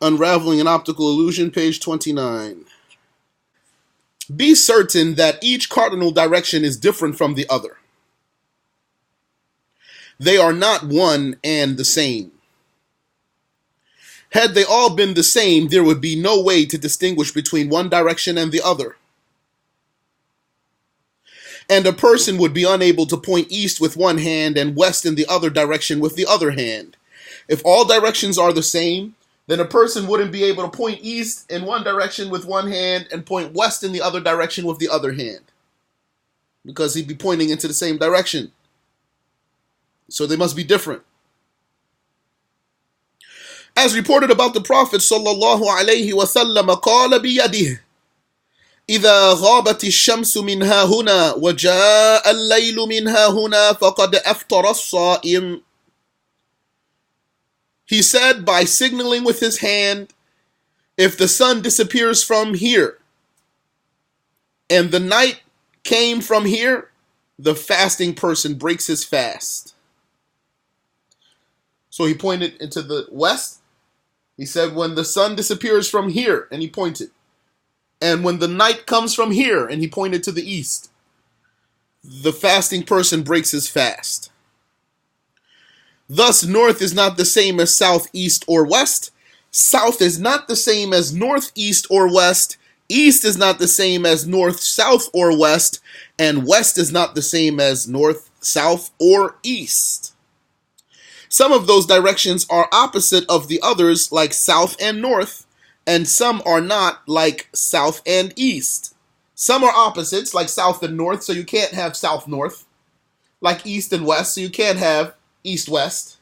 Unravelling an Optical Illusion, page 29. Be certain that each cardinal direction is different from the other. They are not one and the same. Had they all been the same, there would be no way to distinguish between one direction and the other. And a person would be unable to point east with one hand and west in the other direction with the other hand. If all directions are the same, then a person wouldn't be able to point east in one direction with one hand and point west in the other direction with the other hand, because he'd be pointing into the same direction. So they must be different. As reported about the Prophet sallallahu alaihi wasallam, قال بيده إذا غابت الشمس منها هنا وجاء الليل منها هنا فقد أفطر الصائم. He said, by signaling with his hand, if the sun disappears from here and the night came from here, the fasting person breaks his fast. So he pointed into the west. He said, when the sun disappears from here, and he pointed. And when the night comes from here, and he pointed to the east, the fasting person breaks his fast. Thus, north is not the same as south, east, or west. South is not the same as north, east, or west. East is not the same as north, south, or west. And west is not the same as north, south, or east. Some of those directions are opposite of the others, like south and north, and some are not, like south and east. Some are opposites, like south and north, so you can't have south-north. Like east and west, so you can't have east-west.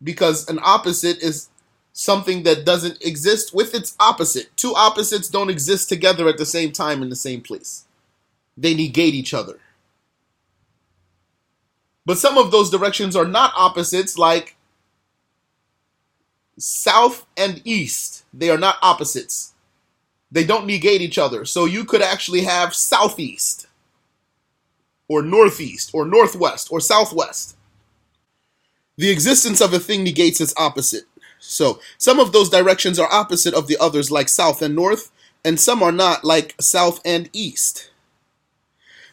Because an opposite is something that doesn't exist with its opposite. Two opposites don't exist together at the same time in the same place. They negate each other. But some of those directions are not opposites, like south and east. They are not opposites. They don't negate each other. So you could actually have southeast, or northeast, or northwest, or southwest. The existence of a thing negates its opposite. So some of those directions are opposite of the others, like south and north, and some are not, like south and east.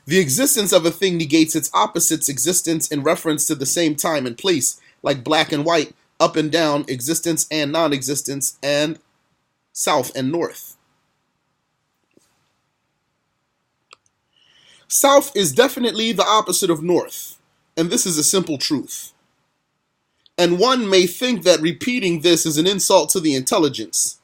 The existence of a thing negates its opposite's existence in reference to the same time and place, like black and white, up and down, existence and non-existence, and south and north. South is definitely the opposite of north, and this is a simple truth. And one may think that repeating this is an insult to the intelligence,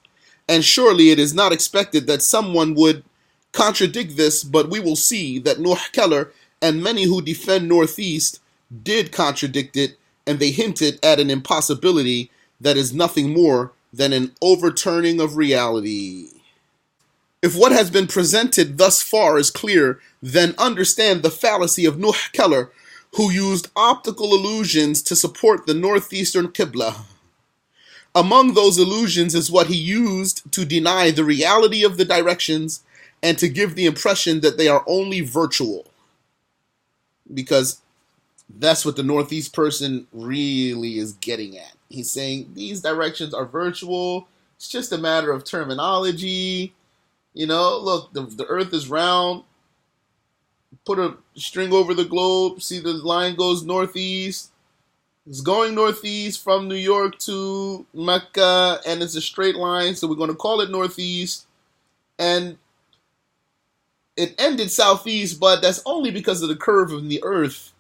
and surely it is not expected that someone would contradict this, but we will see that Keller and many who defend Northeast did contradict it, and they hinted at an impossibility that is nothing more than an overturning of reality. If what has been presented thus far is clear, then understand the fallacy of Keller, who used optical illusions to support the northeastern Qiblah. Among those illusions is what he used to deny the reality of the directions and to give the impression that they are only virtual. Because that's what the northeast person really is getting at. He's saying these directions are virtual. It's just a matter of terminology. You know, look, the earth is round. Put a string over the globe. See, the line goes northeast. It's going northeast from New York to Mecca, and it's a straight line, so we're going to call it northeast. And it ended southeast, but that's only because of the curve of the earth.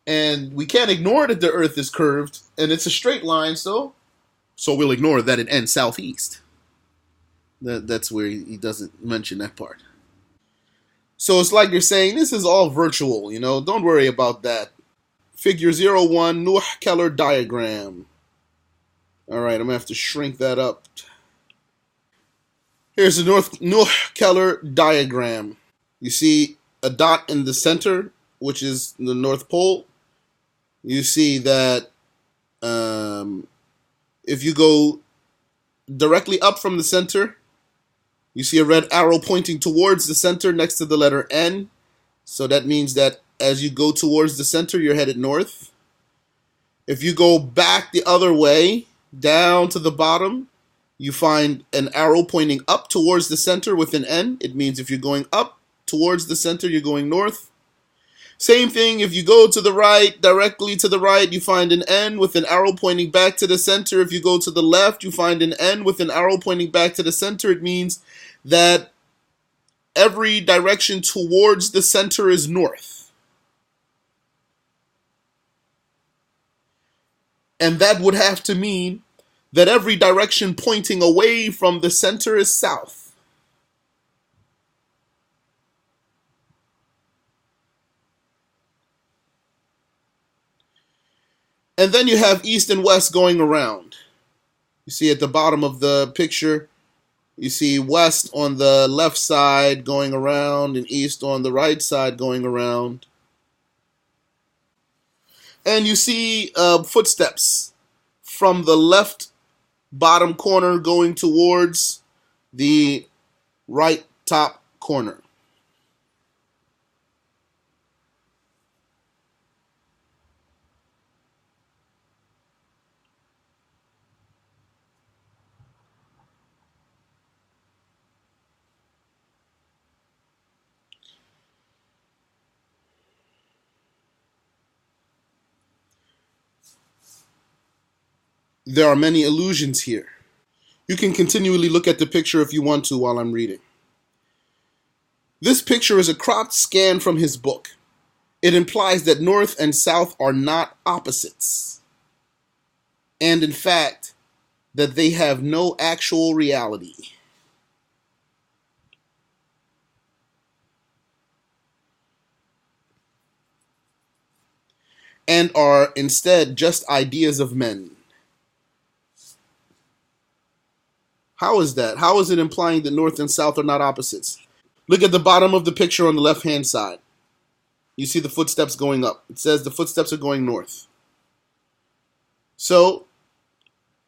And we can't ignore that the earth is curved, and it's a straight line, so we'll ignore that it ends southeast. That's where he doesn't mention that part. So it's like you're saying, this is all virtual, you know, don't worry about that. Figure 01, Keller diagram. All right, I'm going to have to shrink that up. Here's the Keller diagram. You see a dot in the center, which is the North Pole. You see that if you go directly up from the center, you see a red arrow pointing towards the center next to the letter N. So that means that as you go towards the center, you're headed north. If you go back the other way, down to the bottom, you find an arrow pointing up towards the center with an N. It means if you're going up towards the center, you're going north. Same thing, if you go to the right, directly to the right, you find an N with an arrow pointing back to the center. If you go to the left, you find an N with an arrow pointing back to the center. It means that every direction towards the center is north. And that would have to mean that every direction pointing away from the center is south. And then you have east and west going around. You see at the bottom of the picture, you see west on the left side going around and east on the right side going around. And you see footsteps from the left bottom corner going towards the right top corner. There are many illusions here. You can continually look at the picture if you want to while I'm reading. This picture is a cropped scan from his book. It implies that north and south are not opposites, and in fact, that they have no actual reality. And are instead just ideas of men. How is that? How is it implying that north and south are not opposites? Look at the bottom of the picture on the left-hand side. You see the footsteps going up. It says the footsteps are going north. So,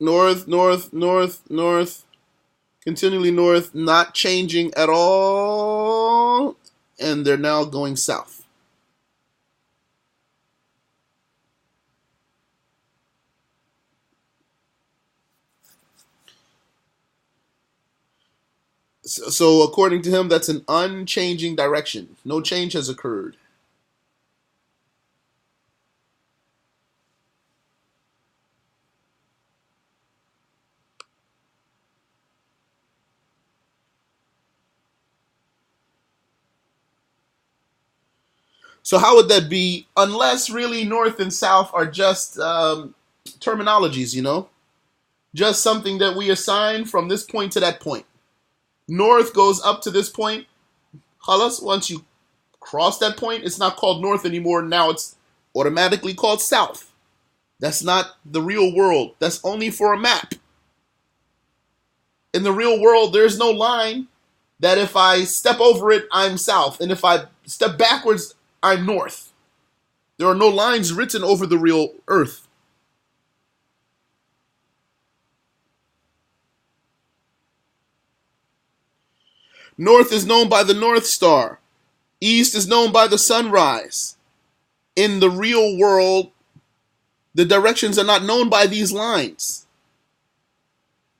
north, north, north, north, continually north, not changing at all, and they're now going south. So according to him, that's an unchanging direction. No change has occurred. So how would that be, unless really north and south are just terminologies, you know? Just something that we assign from this point to that point. North goes up to this point. Khalas, once you cross that point, it's not called north anymore. Now it's automatically called south. That's not the real world. That's only for a map. In the real world, there's no line that if I step over it, I'm south. And if I step backwards, I'm north. There are no lines written over the real earth. North is known by the North Star. East is known by the sunrise. In the real world, the directions are not known by these lines.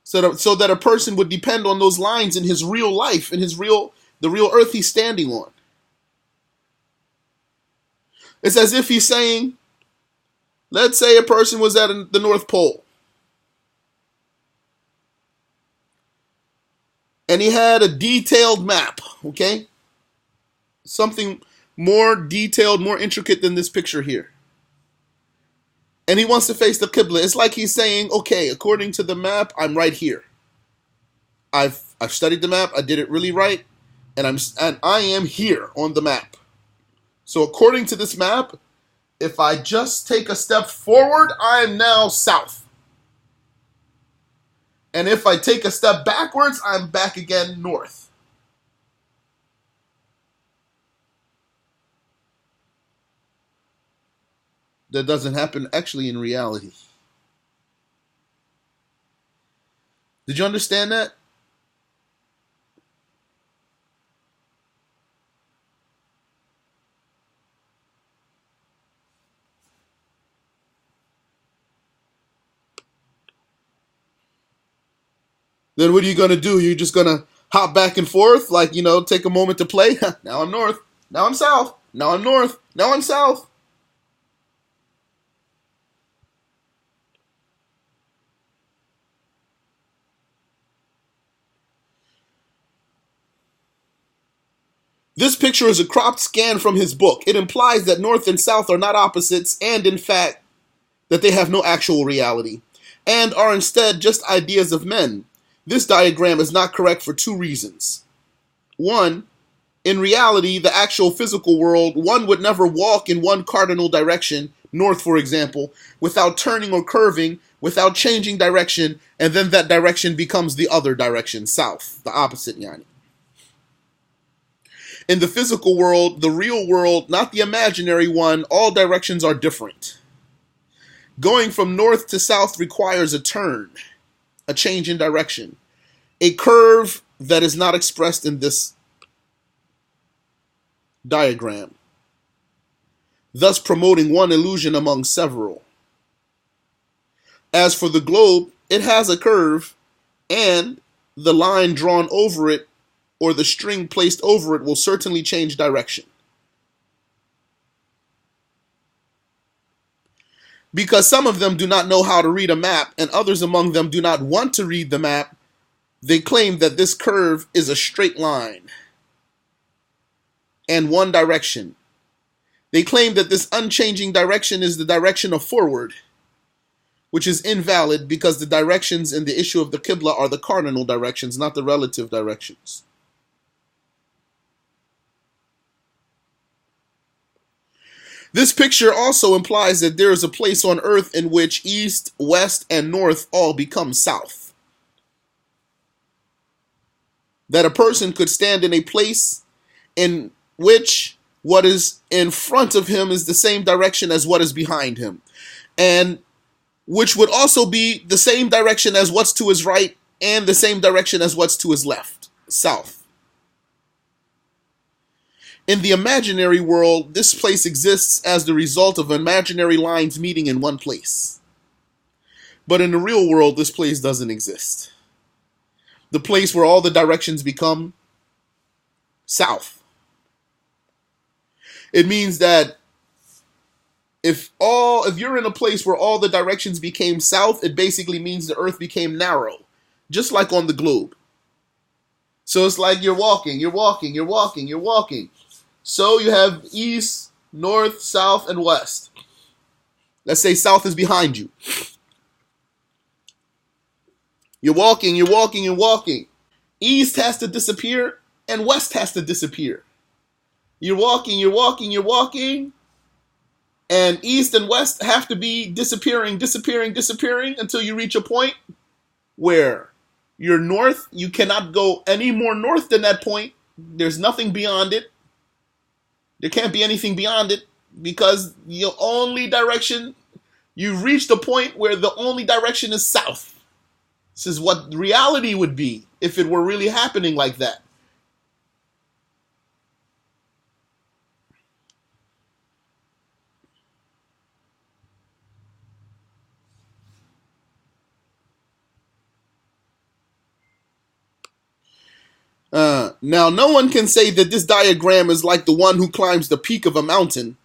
So that a person would depend on those lines in his real life, in the real earth he's standing on. It's as if he's saying, let's say a person was at the North Pole. And he had a detailed map, okay? Something more detailed, more intricate than this picture here. And he wants to face the Qiblah. It's like he's saying, okay, according to the map, I'm right here. I've studied the map, I did it really right, and I am here on the map. So according to this map, if I just take a step forward, I am now south. And if I take a step backwards, I'm back again north. That doesn't happen actually in reality. Did you understand that? Then what are you going to do? You're just going to hop back and forth, like, take a moment to play. Now I'm north. Now I'm south. Now I'm north. Now I'm south. This picture is a cropped scan from his book. It implies that north and south are not opposites, and in fact, that they have no actual reality, and are instead just ideas of men. This diagram is not correct for two reasons. One, in reality, the actual physical world, one would never walk in one cardinal direction, north for example, without turning or curving, without changing direction, and then that direction becomes the other direction, south, the opposite yani. In the physical world, the real world, not the imaginary one, all directions are different. Going from north to south requires a turn, a change in direction, a curve that is not expressed in this diagram, thus promoting one illusion among several. As for the globe, it has a curve, and the line drawn over it or the string placed over it will certainly change direction. Because some of them do not know how to read a map, and others among them do not want to read the map, they claim that this curve is a straight line and one direction. They claim that this unchanging direction is the direction of forward, which is invalid because the directions in the issue of the Qiblah are the cardinal directions, not the relative directions. This picture also implies that there is a place on earth in which east, west, and north all become south. That a person could stand in a place in which what is in front of him is the same direction as what is behind him, and which would also be the same direction as what's to his right and the same direction as what's to his left, south. In the imaginary world, this place exists as the result of imaginary lines meeting in one place. But in the real world, this place doesn't exist. The place where all the directions become south. It means that if you're in a place where all the directions became south, it basically means the earth became narrow, just like on the globe. So it's like you're walking. So you have east, north, south, and west. Let's say south is behind you. You're walking. East has to disappear, and west has to disappear. You're walking, and east and west have to be disappearing until you reach a point where you're north. You cannot go any more north than that point. There's nothing beyond it. There can't be anything beyond it because the only direction, you've reached a point where the only direction is south. This is what reality would be if it were really happening like that. Now, no one can say that this diagram is like the one who climbs the peak of a mountain,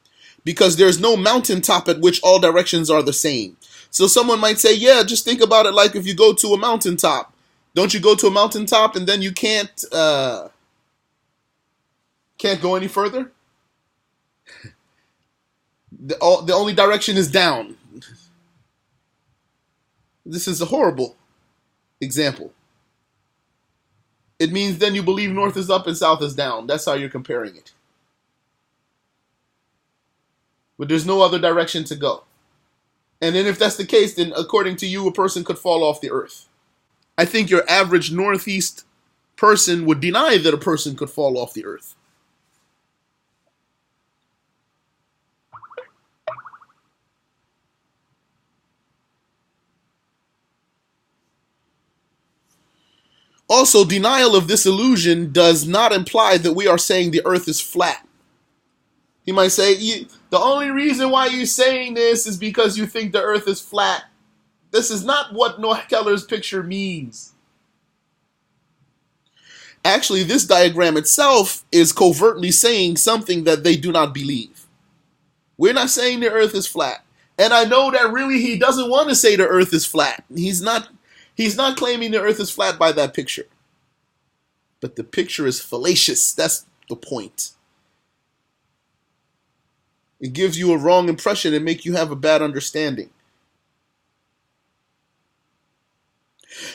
because there's no mountaintop at which all directions are the same. So someone might say, yeah, just think about it like if you go to a mountaintop. Don't you go to a mountaintop and then you can't go any further? The only direction is down. This is a horrible example. It means then you believe north is up and south is down. That's how you're comparing it. But there's no other direction to go. And then if that's the case, then according to you, a person could fall off the earth. I think your average northeast person would deny that a person could fall off the earth. Also, denial of this illusion does not imply that we are saying the earth is flat. He might say, the only reason why you're saying this is because you think the earth is flat. This is not what Keller's picture means. Actually, this diagram itself is covertly saying something that they do not believe. We're not saying the earth is flat. And I know that really he doesn't want to say the earth is flat. He's not claiming the earth is flat by that picture. But the picture is fallacious. That's the point. It gives you a wrong impression and make you have a bad understanding.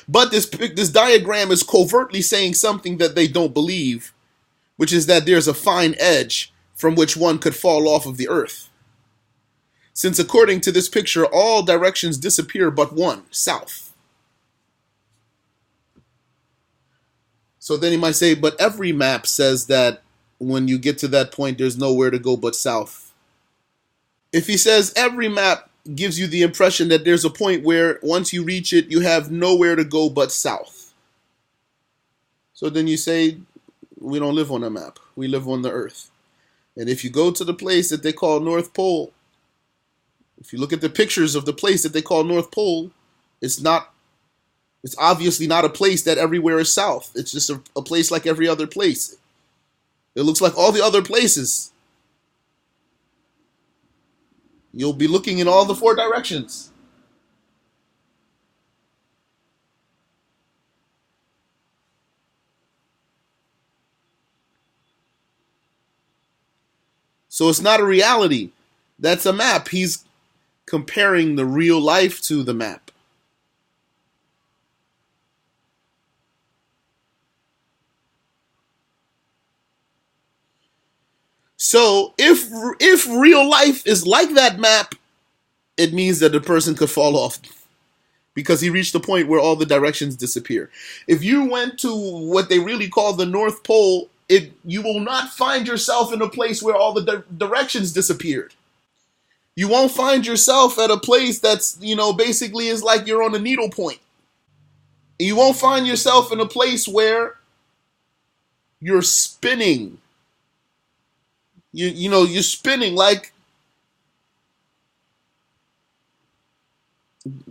But this diagram is covertly saying something that they don't believe, which is that there's a fine edge from which one could fall off of the earth. Since according to this picture, all directions disappear but one, south. So then he might say, but every map says that when you get to that point, there's nowhere to go but south. If he says every map gives you the impression that there's a point where once you reach it, you have nowhere to go but south. So then you say, we don't live on a map. We live on the earth. And if you go to the place that they call North Pole, if you look at the pictures of the place that they call North Pole, it's obviously not a place that everywhere is south. It's just a place like every other place. It looks like all the other places. You'll be looking in all the four directions. So it's not a reality. That's a map. He's comparing the real life to the map. So if real life is like that map, it means that the person could fall off because he reached the point where all the directions disappear. If you went to what they really call the North Pole, you will not find yourself in a place where all the directions disappeared. You won't find yourself at a place that's, basically is like you're on a needle point. You won't find yourself in a place where you're spinning. You're spinning like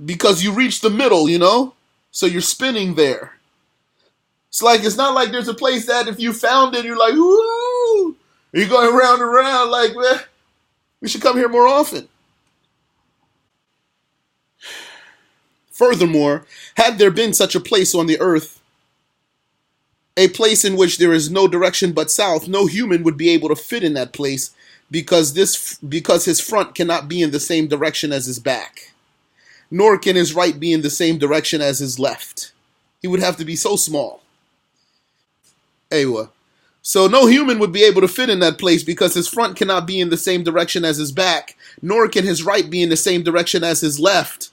because you reach the middle, so you're spinning there. It's not like there's a place that if you found it, you're like, ooh, you're going round and round like, man, we should come here more often. Furthermore, had there been such a place on the earth, a place in which there is no direction but south, no human would be able to fit in that place because his front cannot be in the same direction as his back, nor can his right be in the same direction as his left. He would have to be so small. Anyway, so no human would be able to fit in that place because his front cannot be in the same direction as his back, nor can his right be in the same direction as his left.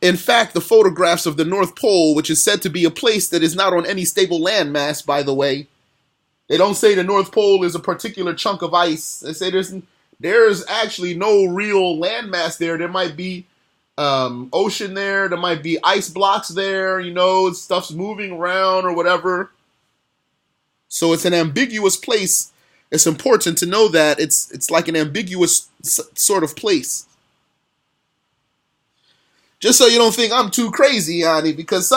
In fact, the photographs of the North Pole, which is said to be a place that is not on any stable landmass, by the way, they don't say the North Pole is a particular chunk of ice. They say there's actually no real landmass there. There might be ocean there. There might be ice blocks there. Stuff's moving around or whatever. So it's an ambiguous place. It's important to know that it's like an ambiguous sort of place. Just so you don't think I'm too crazy, Yanni, because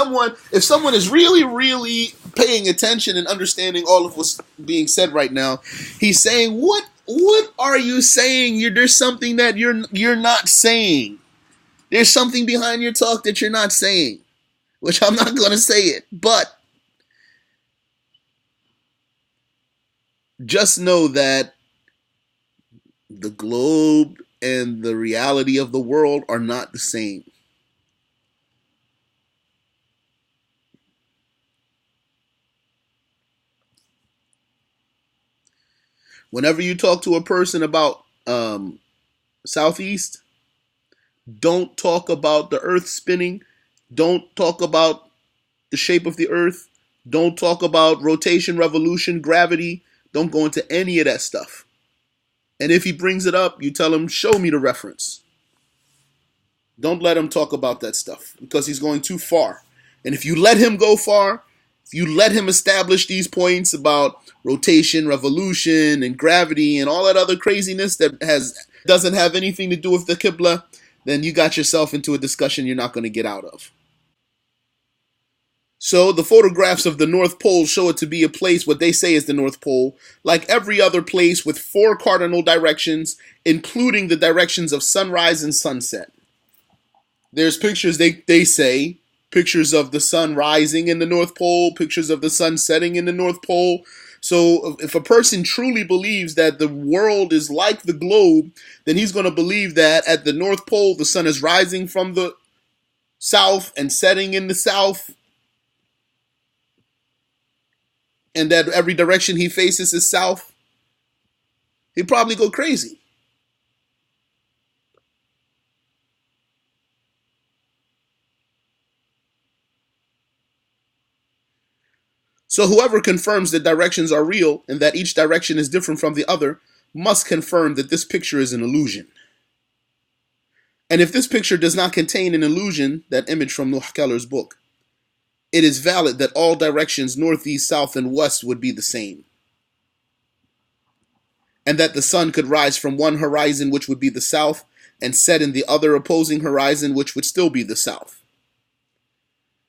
if someone is really, really paying attention and understanding all of what's being said right now, he's saying, what are you saying? There's something that you're not saying. There's something behind your talk that you're not saying, which I'm not going to say it, but just know that the globe and the reality of the world are not the same. Whenever you talk to a person about Southeast, don't talk about the earth spinning. Don't talk about the shape of the earth. Don't talk about rotation, revolution, gravity. Don't go into any of that stuff. And if he brings it up, you tell him, show me the reference. Don't let him talk about that stuff because he's going too far. And if you let him go far, if you let him establish these points about rotation, revolution, and gravity, and all that other craziness that doesn't have anything to do with the Qiblah, then you got yourself into a discussion you're not going to get out of. So the photographs of the North Pole show it to be a place, what they say is the North Pole, like every other place with 4 cardinal directions, including the directions of sunrise and sunset. There's pictures, they say, pictures of the sun rising in the North Pole, pictures of the sun setting in the North Pole. So if a person truly believes that the world is like the globe, then he's going to believe that at the North Pole, the sun is rising from the south and setting in the south, and that every direction he faces is south. He'd probably go crazy. So whoever confirms that directions are real and that each direction is different from the other must confirm that this picture is an illusion. And if this picture does not contain an illusion, that image from Keller's book, it is valid that all directions, north, east, south, and west, would be the same. And that the sun could rise from one horizon, which would be the south, and set in the other opposing horizon, which would still be the south.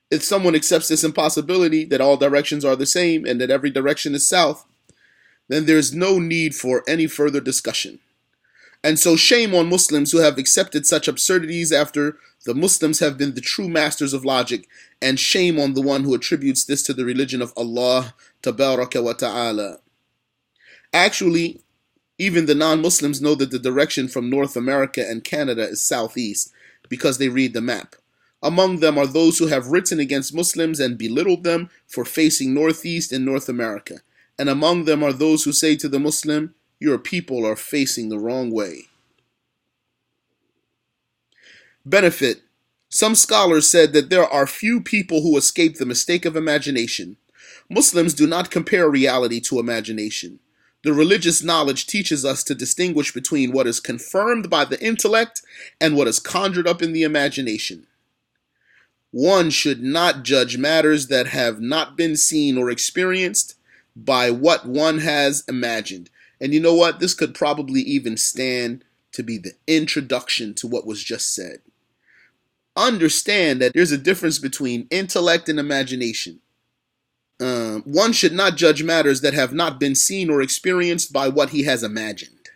If someone accepts this impossibility, that all directions are the same and that every direction is south, then there is no need for any further discussion. And so shame on Muslims who have accepted such absurdities after the Muslims have been the true masters of logic, and shame on the one who attributes this to the religion of Allah Tabaraka wa Ta'ala. Actually, even the non-Muslims know that the direction from North America and Canada is southeast because they read the map. Among them are those who have written against Muslims and belittled them for facing northeast in North America. And among them are those who say to the Muslim, your people are facing the wrong way. Benefit. Some scholars said that there are few people who escape the mistake of imagination. Muslims do not compare reality to imagination. The religious knowledge teaches us to distinguish between what is confirmed by the intellect and what is conjured up in the imagination. One should not judge matters that have not been seen or experienced by what one has imagined. And you know what? This could probably even stand to be the introduction to what was just said. Understand that there's a difference between intellect and imagination. One should not judge matters that have not been seen or experienced by what he has imagined.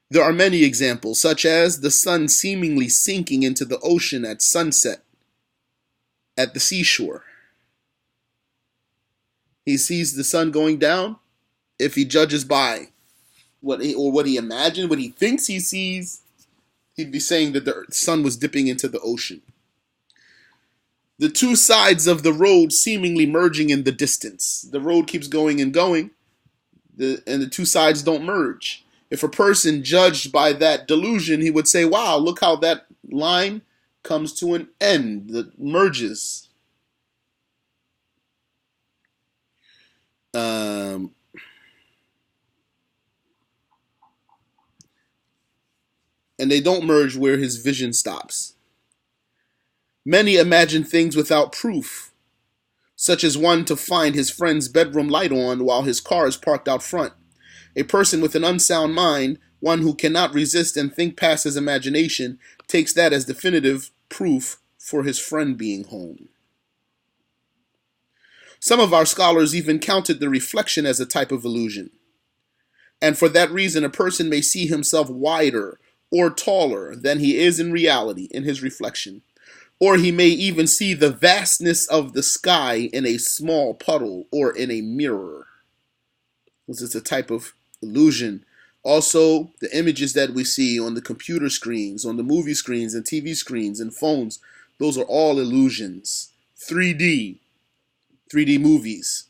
There are many examples, such as the sun seemingly sinking into the ocean at sunset at the seashore. He sees the sun going down. If he judges by what he imagined, what he thinks he sees, he'd be saying that the sun was dipping into the ocean. The two sides of the road seemingly merging in the distance. The road keeps going and going, and the two sides don't merge. If a person judged by that delusion, he would say, wow, look how that line comes to an end, that merges. And they don't merge where his vision stops. Many imagine things without proof, such as one to find his friend's bedroom light on while his car is parked out front. A person with an unsound mind, one who cannot resist and think past his imagination, takes that as definitive proof for his friend being home. Some of our scholars even counted the reflection as a type of illusion. And for that reason, a person may see himself wider or taller than he is in reality in his reflection. Or he may even see the vastness of the sky in a small puddle or in a mirror. This is a type of illusion. Also, the images that we see on the computer screens, on the movie screens and TV screens and phones, those are all illusions. 3D movies.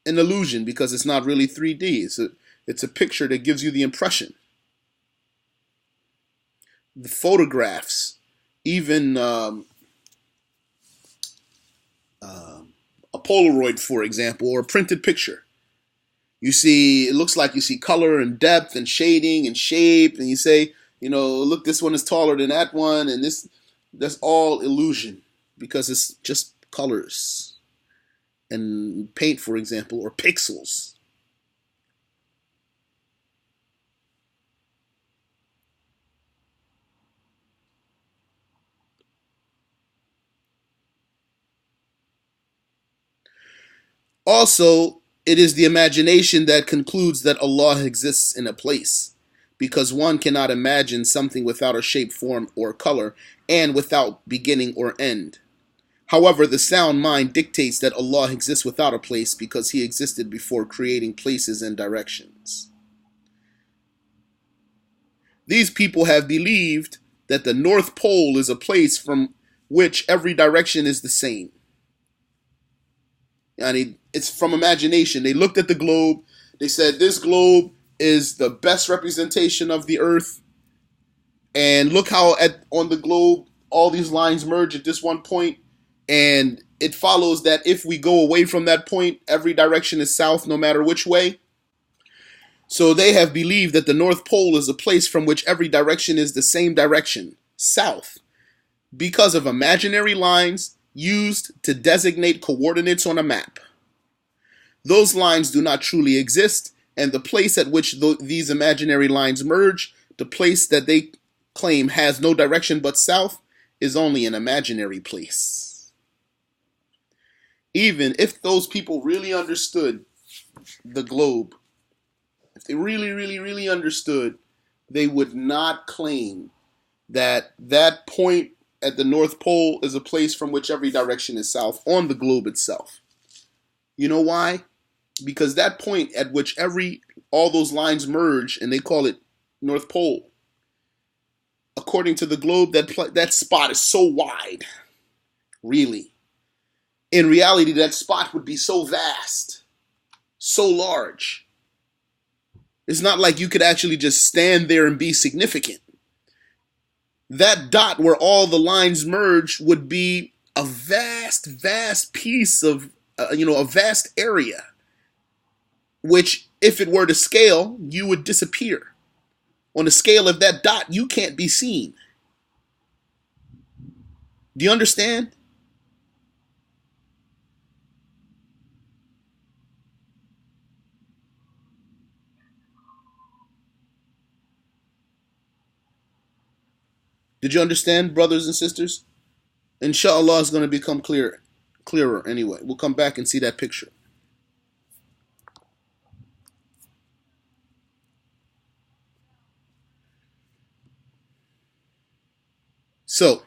An illusion because it's not really 3D. It's a picture that gives you the impression. The photographs, even a Polaroid, for example, or a printed picture. You see, it looks like you see color and depth and shading and shape, and you say, look, this one is taller than that one, and that's all illusion because it's just colors and paint, for example, or pixels. Also, it is the imagination that concludes that Allah exists in a place, because one cannot imagine something without a shape, form, or color, and without beginning or end. However, the sound mind dictates that Allah exists without a place because He existed before creating places and directions. These people have believed that the North Pole is a place from which every direction is the same. And it's from imagination. They looked at the globe. They said, this globe is the best representation of the earth. And look how on the globe, all these lines merge at this one point. And it follows that if we go away from that point, every direction is south, no matter which way. So they have believed that the North Pole is a place from which every direction is the same direction, south, because of imaginary lines used to designate coordinates on a map. Those lines do not truly exist, and the place at which these imaginary lines merge, the place that they claim has no direction but south, is only an imaginary place. Even if those people really understood the globe, if they really understood, they would not claim that that point at the North Pole is a place from which every direction is south on the globe itself. You know why? Because that point at which all those lines merge, and they call it North Pole, according to the globe, that spot is so wide. Really. In reality, that spot would be so vast, so large. It's not like you could actually just stand there and be significant. That dot where all the lines merge would be a vast piece of, a vast area, which if it were to scale, you would disappear. On the scale of that dot, you can't be seen. Do you understand? Did you understand, brothers and sisters? Inshallah, is going to become clearer anyway. We'll come back and see that picture. So,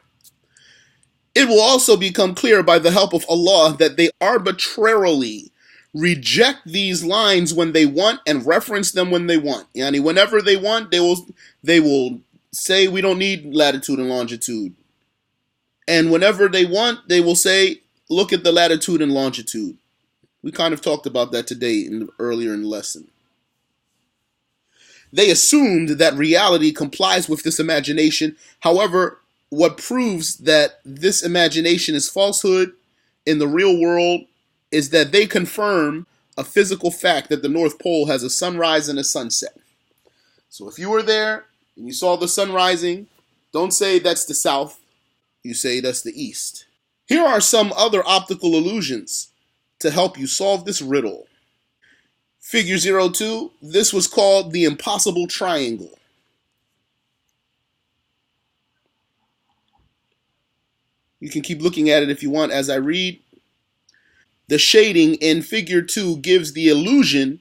it will also become clear by the help of Allah that they arbitrarily reject these lines when they want and reference them when they want. Yani whenever they want, they will say we don't need latitude and longitude. And whenever they want, they will say, look at the latitude and longitude. We kind of talked about that today earlier in the lesson. They assumed that reality complies with this imagination. However, what proves that this imagination is falsehood in the real world is that they confirm a physical fact that the North Pole has a sunrise and a sunset. So if you were there and you saw the sun rising, don't say that's the south. You say that's the east. Here are some other optical illusions to help you solve this riddle. Figure 02, this was called the impossible triangle. You can keep looking at it if you want as I read. The shading in figure 2 gives the illusion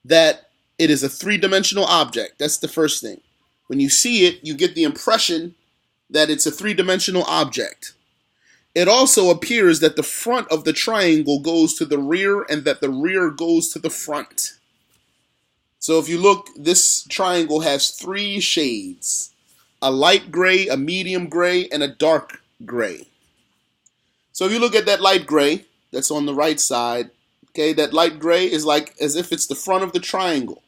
that it is a three-dimensional object. That's the first thing. When you see it, you get the impression that it's a three-dimensional object. It also appears that the front of the triangle goes to the rear and that the rear goes to the front. So if you look, this triangle has three shades: a light gray, a medium gray, and a dark gray. So if you look at that light gray that's on the right side, okay, that light gray is like as if it's the front of the triangle.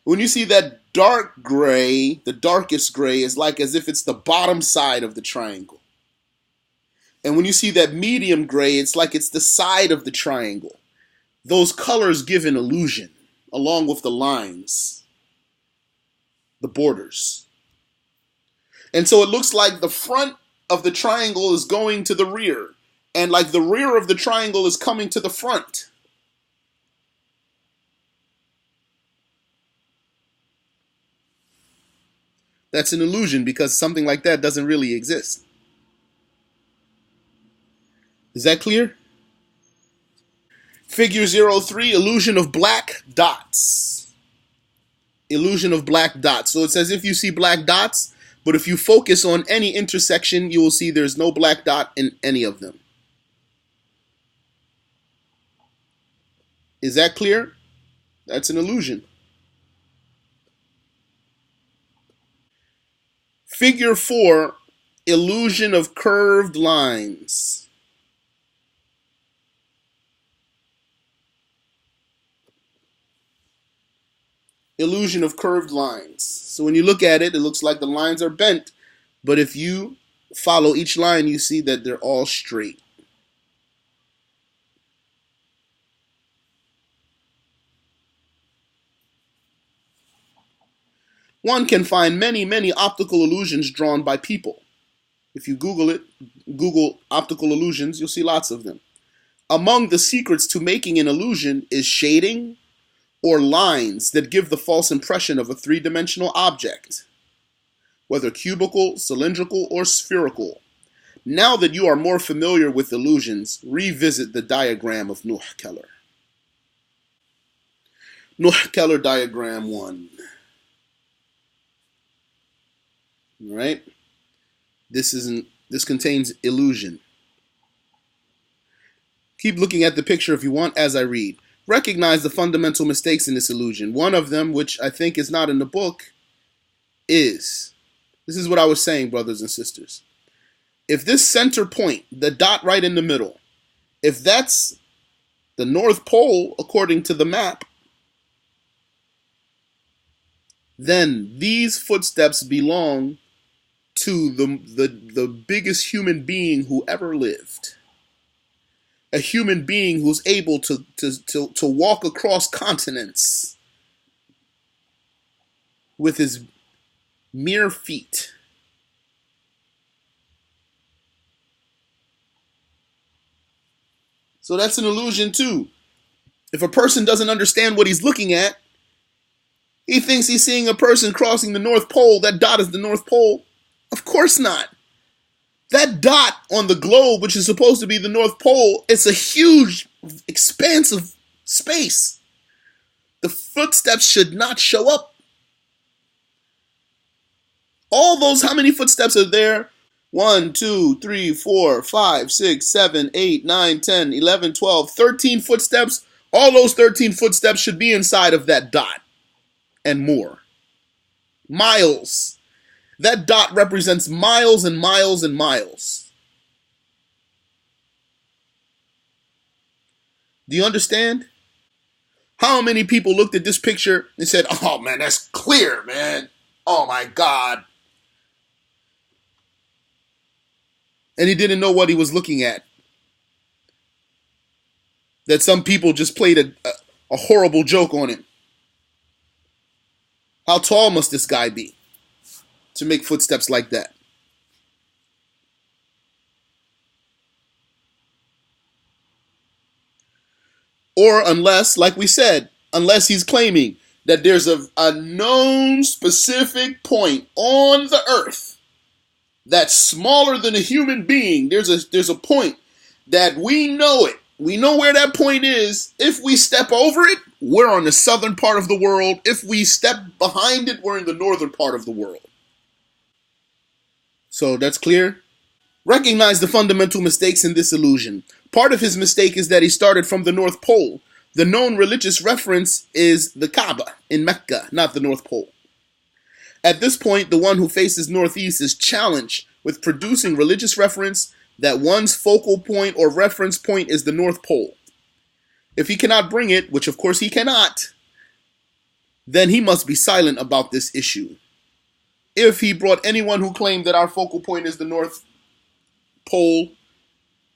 When you see that dark gray, the darkest gray is like as if it's the bottom side of the triangle. And when you see that medium gray, it's like it's the side of the triangle. Those colors give an illusion, along with the lines, the borders. And so it looks like the front of the triangle is going to the rear, and like the rear of the triangle is coming to the front. That's an illusion because something like that doesn't really exist. Is that clear? Figure 03, illusion of black dots. Illusion of black dots. So it's as if you see black dots, but if you focus on any intersection, you will see there's no black dot in any of them. Is that clear? That's an illusion. Figure 4, illusion of curved lines. Illusion of curved lines. So when you look at it, it looks like the lines are bent, but if you follow each line, you see that they're all straight. One can find many, many optical illusions drawn by people. If you Google it, Google optical illusions, you'll see lots of them. Among the secrets to making an illusion is shading or lines that give the false impression of a three-dimensional object, whether cubical, cylindrical, or spherical. Now that you are more familiar with illusions, revisit the diagram of Keller. Keller diagram 1. All right? This contains illusion. Keep looking at the picture if you want as I read. Recognize the fundamental mistakes in this illusion. One of them, which I think is not in the book, is, this is what I was saying, brothers and sisters. If this center point, the dot right in the middle, if that's the North Pole according to the map, then these footsteps belong to the biggest human being who ever lived. A human being who's able to walk across continents with his mere feet. So that's an illusion too. If a person doesn't understand what he's looking at, he thinks he's seeing a person crossing the North Pole. That dot is the North Pole. Of course not. That dot on the globe, which is supposed to be the North Pole, it's a huge expanse of space. The footsteps should not show up. All those, how many footsteps are there? 1, 2, 3, 4, 5, 6, 7, 8, 9, 10, 11, 12, 13 footsteps. All those 13 footsteps should be inside of that dot and more. Miles. That dot represents miles and miles and miles. Do you understand? How many people looked at this picture and said, oh man, that's clear, man. Oh my God. And he didn't know what he was looking at. That some people just played a horrible joke on him. How tall must this guy be to make footsteps like that? Or unless, like we said, unless he's claiming that there's a known specific point on the earth that's smaller than a human being. There's a point that we know it. We know where that point is. If we step over it, we're on the southern part of the world. If we step behind it, we're in the northern part of the world. So that's clear. Recognize the fundamental mistakes in this illusion. Part of his mistake is that he started from the North Pole. The known religious reference is the Qiblah in Mecca, not the North Pole. At this point, the one who faces northeast is challenged with producing religious reference that one's focal point or reference point is the North Pole. If he cannot bring it, which of course he cannot, then he must be silent about this issue. If he brought anyone who claimed that our focal point is the North Pole,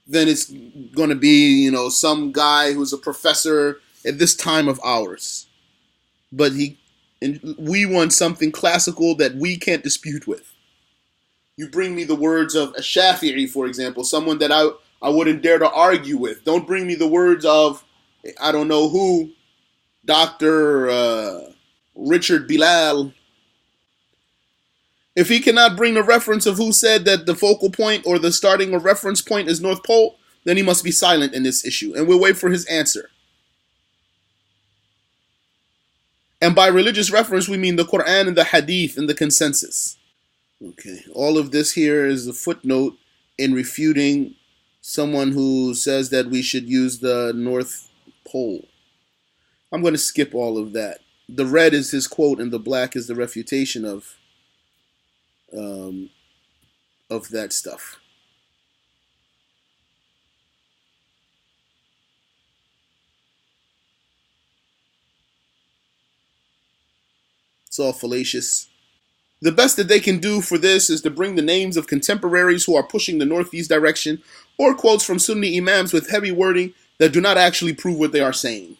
then it's going to be, some guy who's a professor at this time of ours. But we want something classical that we can't dispute with. You bring me the words of a Shafi'i, for example, someone that I wouldn't dare to argue with. Don't bring me the words of, I don't know who, Dr. Richard Bilal. If he cannot bring the reference of who said that the focal point or the starting or reference point is North Pole, then he must be silent in this issue, and we'll wait for his answer. And by religious reference, we mean the Quran and the Hadith and the consensus. Okay, all of this here is a footnote in refuting someone who says that we should use the North Pole. I'm going to skip all of that. The red is his quote and the black is the refutation of that stuff. It's all fallacious. The best that they can do for this is to bring the names of contemporaries who are pushing the northeast direction, or quotes from Sunni imams with heavy wording that do not actually prove what they are saying.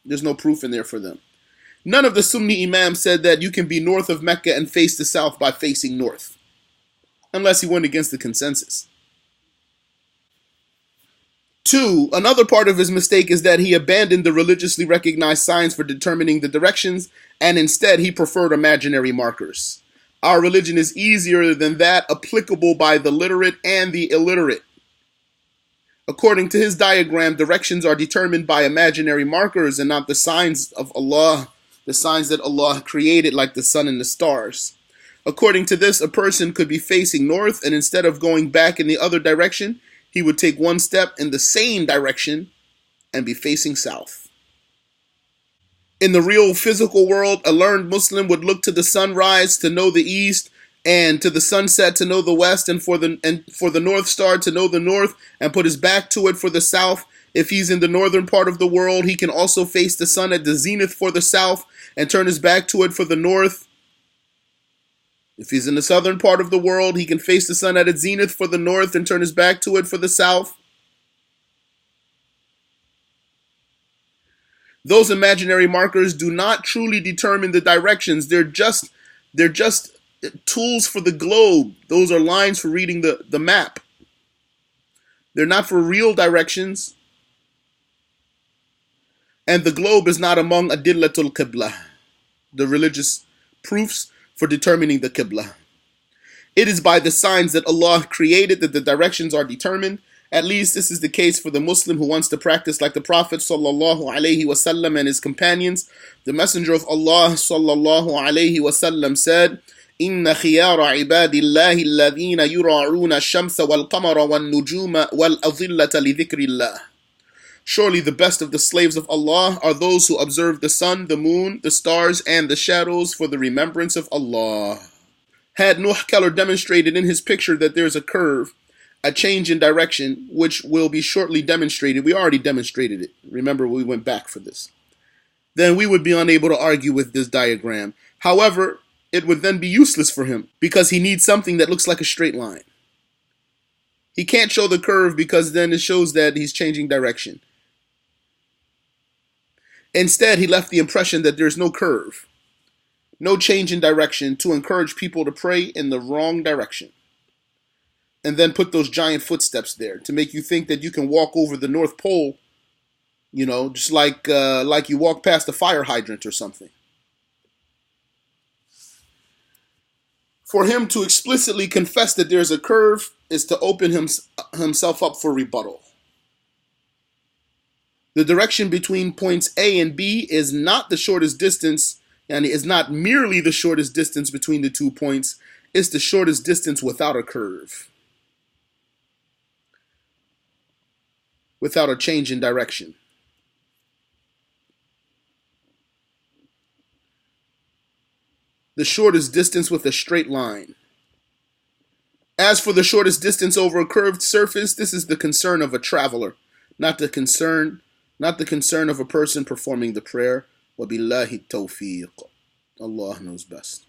There's no proof in there for them. None of the Sunni imams said that you can be north of Mecca and face the south by facing north, unless he went against the consensus. 2, another part of his mistake is that he abandoned the religiously recognized signs for determining the directions, and instead he preferred imaginary markers. Our religion is easier than that, applicable by the literate and the illiterate. According to his diagram, directions are determined by imaginary markers and not the signs of Allah, the signs that Allah created like the sun and the stars. According to this, a person could be facing north, and instead of going back in the other direction, he would take one step in the same direction and be facing south. In the real physical world, a learned Muslim would look to the sunrise to know the east, and to the sunset to know the west, and for the North Star to know the north, and put his back to it for the south. If he's in the northern part of the world, he can also face the sun at the zenith for the south and turn his back to it for the north. If he's in the southern part of the world, he can face the sun at its zenith for the north and turn his back to it for the south. Those imaginary markers do not truly determine the directions. They're just tools for the globe. Those are lines for reading the map. They're not for real directions. And the globe is not among adillatul Qiblah, the religious proofs for determining the Qiblah. It is by the signs that Allah created that the directions are determined. At least this is the case for the Muslim who wants to practice like the Prophet sallallahu alaihi wasallam and his companions. The Messenger of Allah sallallahu alaihi wasallam said, إن خيار عباد الله الذين يراعون الشمس والقمر والنجوم والأظلة لذكر الله. Surely the best of the slaves of Allah are those who observe the sun, the moon, the stars, and the shadows for the remembrance of Allah. Had Keller demonstrated in his picture that there is a curve, a change in direction, which will be shortly demonstrated. We already demonstrated it. Remember, we went back for this. Then we would be unable to argue with this diagram. However, it would then be useless for him because he needs something that looks like a straight line. He can't show the curve because then it shows that he's changing direction. Instead, he left the impression that there's no curve, no change in direction, to encourage people to pray in the wrong direction. And then put those giant footsteps there to make you think that you can walk over the North Pole, just like you walk past a fire hydrant or something. For him to explicitly confess that there's a curve is to open himself up for rebuttal. The direction between points A and B is not the shortest distance, and is not merely the shortest distance between the 2 points. It's the shortest distance without a curve, without a change in direction. The shortest distance with a straight line. As for the shortest distance over a curved surface, this is the concern of a traveler, not the concern of a person performing the prayer. Wabillahi tawfiq. Allah knows best.